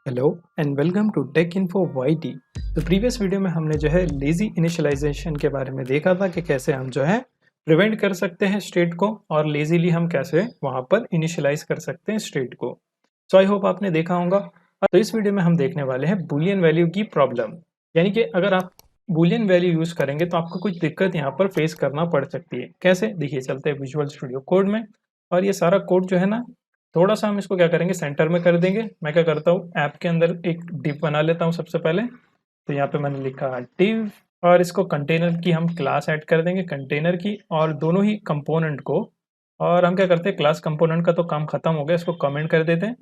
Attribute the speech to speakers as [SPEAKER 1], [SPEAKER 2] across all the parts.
[SPEAKER 1] Hello and welcome to tech info YT. तो previous video में हमने जो है लेजी इनिशियलाइजेशन के बारे में देखा था कि कैसे हम जो है प्रिवेंट कर सकते हैं स्टेट को और लेजीली हम कैसे वहां पर इनिशियलाइज कर सकते हैं स्टेट को। सो आई होप आपने देखा होगा। तो इस वीडियो में हम देखने वाले हैं बूलियन वैल्यू की प्रॉब्लम, यानी कि अगर आप बूलियन वैल्यू यूज करेंगे तो आपको कुछ दिक्कत यहाँ पर फेस करना पड़ सकती है। कैसे देखिए, चलते हैं विजुअल स्टूडियो कोड में और ये सारा कोड जो है ना, थोड़ा-सा हम इसको क्या करेंगे, सेंटर में कर देंगे। मैं क्या करता हूँ, ऐप के अंदर एक डिव बना लेता हूँ सबसे पहले। तो यहाँ पे मैंने लिखा डिव और इसको कंटेनर की हम क्लास ऐड कर देंगे, कंटेनर की, और दोनों ही कंपोनेंट को। और हम क्या करते हैं, क्लास कंपोनेंट का तो काम खत्म हो गया, इसको कमेंट कर देते हैं,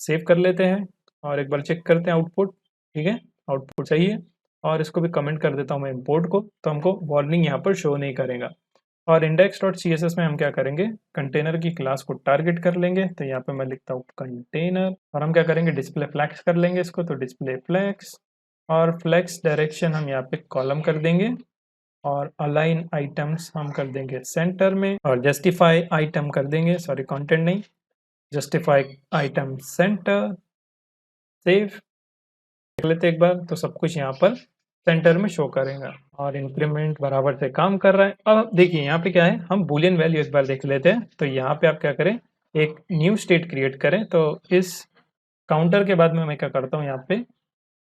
[SPEAKER 1] सेव कर लेते हैं और एक बार चेक करते हैं आउटपुट। ठीक है, आउटपुट सही है। और इसको भी कमेंट कर देता हूँ मैं इम्पोर्ट को, तो हमको वार्निंग यहाँ पर शो नहीं करेगा। और index.css में हम क्या करेंगे, कंटेनर की क्लास को टारगेट कर लेंगे। तो यहाँ पे मैं लिखता हूँ कंटेनर और हम क्या करेंगे, डिस्प्ले फ्लैक्स कर लेंगे इसको। तो डिस्प्ले फ्लैक्स और फ्लैक्स डायरेक्शन हम यहाँ पे कॉलम कर देंगे और अलाइन आइटम्स हम कर देंगे सेंटर में और जस्टिफाई आइटम कर देंगे, सॉरी कंटेंट नहीं, जस्टिफाई आइटम सेंटर। सेव देख लेते एक बार, तो सब कुछ यहाँ पर सेंटर में शो करेगा और इंक्रीमेंट बराबर से काम कर रहा है। अब देखिए यहाँ पे क्या है, हम बूलियन वैल्यू एक बार देख लेते हैं। तो यहाँ पे आप क्या करें, एक न्यू स्टेट क्रिएट करें। तो इस काउंटर के बाद में मैं क्या करता हूँ, यहाँ पे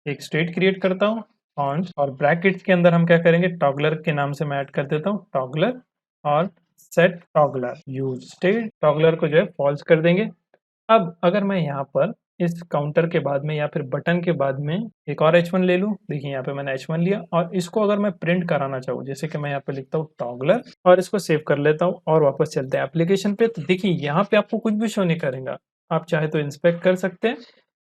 [SPEAKER 1] एक स्टेट क्रिएट करता हूँ ऑन, और ब्रैकेट्स के अंदर हम क्या करेंगे, टॉगलर के नाम से मैं ऐड कर देता हूँ टॉगलर और set toggler use state. Toggler को जो है फॉल्स कर देंगे। अब अगर मैं यहाँ पर इस काउंटर के बाद में या फिर बटन के बाद में एक और H1 ले लूँ, देखिए यहाँ पे मैंने H1 लिया और इसको अगर मैं प्रिंट कराना चाहूँ, जैसे कि मैं यहाँ पे लिखता हूँ टॉगलर और इसको सेव कर लेता हूँ और वापस चलते हैं एप्लीकेशन पे। तो देखिए यहाँ पे आपको कुछ भी शो नहीं करेगा। आप चाहे तो इंस्पेक्ट कर सकते हैं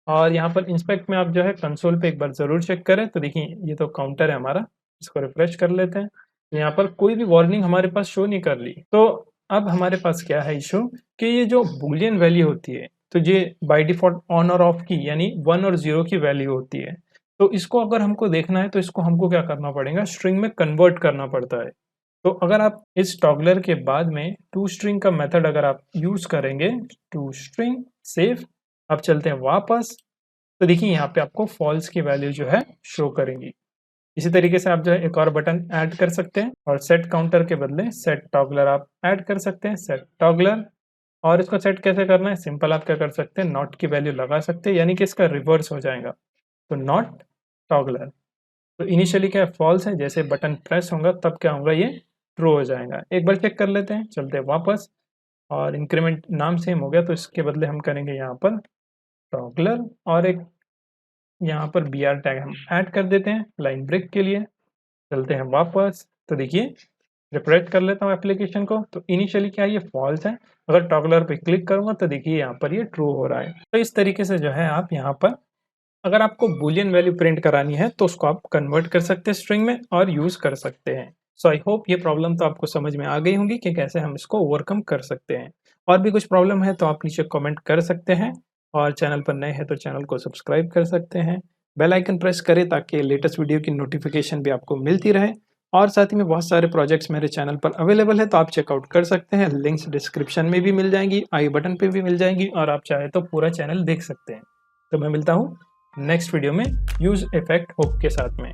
[SPEAKER 1] और यहाँ पर इंस्पेक्ट में आप जो है कंसोल पे एक बार ज़रूर चेक करें। तो देखिए ये तो काउंटर है हमारा, इसको रिफ्रेश कर लेते हैं। तो यहाँ पर कोई भी वार्निंग हमारे पास शो नहीं कर ली। तो अब हमारे पास क्या है इशू, कि ये जो बूलियन वैल्यू होती है, तो ये बाय डिफ़ॉल्ट ऑन और ऑफ की, यानी 1 और 0 की वैल्यू होती है। तो इसको अगर हमको देखना है तो इसको हमको क्या करना पड़ेगा, स्ट्रिंग में कन्वर्ट करना पड़ता है। तो अगर आप इस टॉगलर के बाद में टू स्ट्रिंग का मेथड अगर आप यूज़ करेंगे, टू स्ट्रिंग सेव, अब चलते हैं वापस। तो देखिए यहाँ पे आपको फॉल्स की वैल्यू जो है शो करेंगी। इसी तरीके से आप जो है एक और बटन ऐड कर सकते हैं और सेट काउंटर के बदले सेट टॉगलर आप ऐड कर सकते हैं, सेट टॉगलर। और इसको सेट कैसे करना है, सिंपल आप क्या कर सकते हैं, नॉट की वैल्यू लगा सकते हैं, यानी कि इसका रिवर्स हो जाएगा। तो नॉट टॉगलर, तो इनिशियली क्या फॉल्स है, जैसे बटन प्रेस होगा तब क्या होगा, ये ट्रू हो जाएगा। एक बार चेक कर लेते हैं, चलते हैं वापस। और इंक्रीमेंट नाम सेम हो गया, तो इसके बदले हम करेंगे यहाँ पर टॉगलर और एक यहाँ पर br टैग हम ऐड कर देते हैं लाइन ब्रेक के लिए। चलते हैं वापस। तो देखिए रिफ्रेश कर लेता हूँ एप्लीकेशन को, तो इनिशियली क्या है, ये फॉल्स है। अगर टॉगलर पे क्लिक करूंगा तो देखिए यहाँ पर ये ट्रू हो रहा है। तो इस तरीके से जो है आप यहाँ पर, अगर आपको बूलियन वैल्यू प्रिंट करानी है तो उसको आप कन्वर्ट कर सकते हैं स्ट्रिंग में और यूज कर सकते हैं। सो आई होप ये प्रॉब्लम तो आपको समझ में आ गई होंगी कि कैसे हम इसको ओवरकम कर सकते हैं। और भी कुछ प्रॉब्लम है तो आप नीचे कमेंट कर सकते हैं और चैनल पर नए हैं तो चैनल को सब्सक्राइब कर सकते हैं। बेल आइकन प्रेस करें ताकि लेटेस्ट वीडियो की नोटिफिकेशन भी आपको मिलती रहे। और साथ ही में बहुत सारे प्रोजेक्ट्स मेरे चैनल पर अवेलेबल है, तो आप चेकआउट कर सकते हैं। लिंक्स डिस्क्रिप्शन में भी मिल जाएंगी, आई बटन पे भी मिल जाएंगी, और आप चाहे तो पूरा चैनल देख सकते हैं। तो मैं मिलता हूँ नेक्स्ट वीडियो में यूज इफेक्ट होप के साथ में।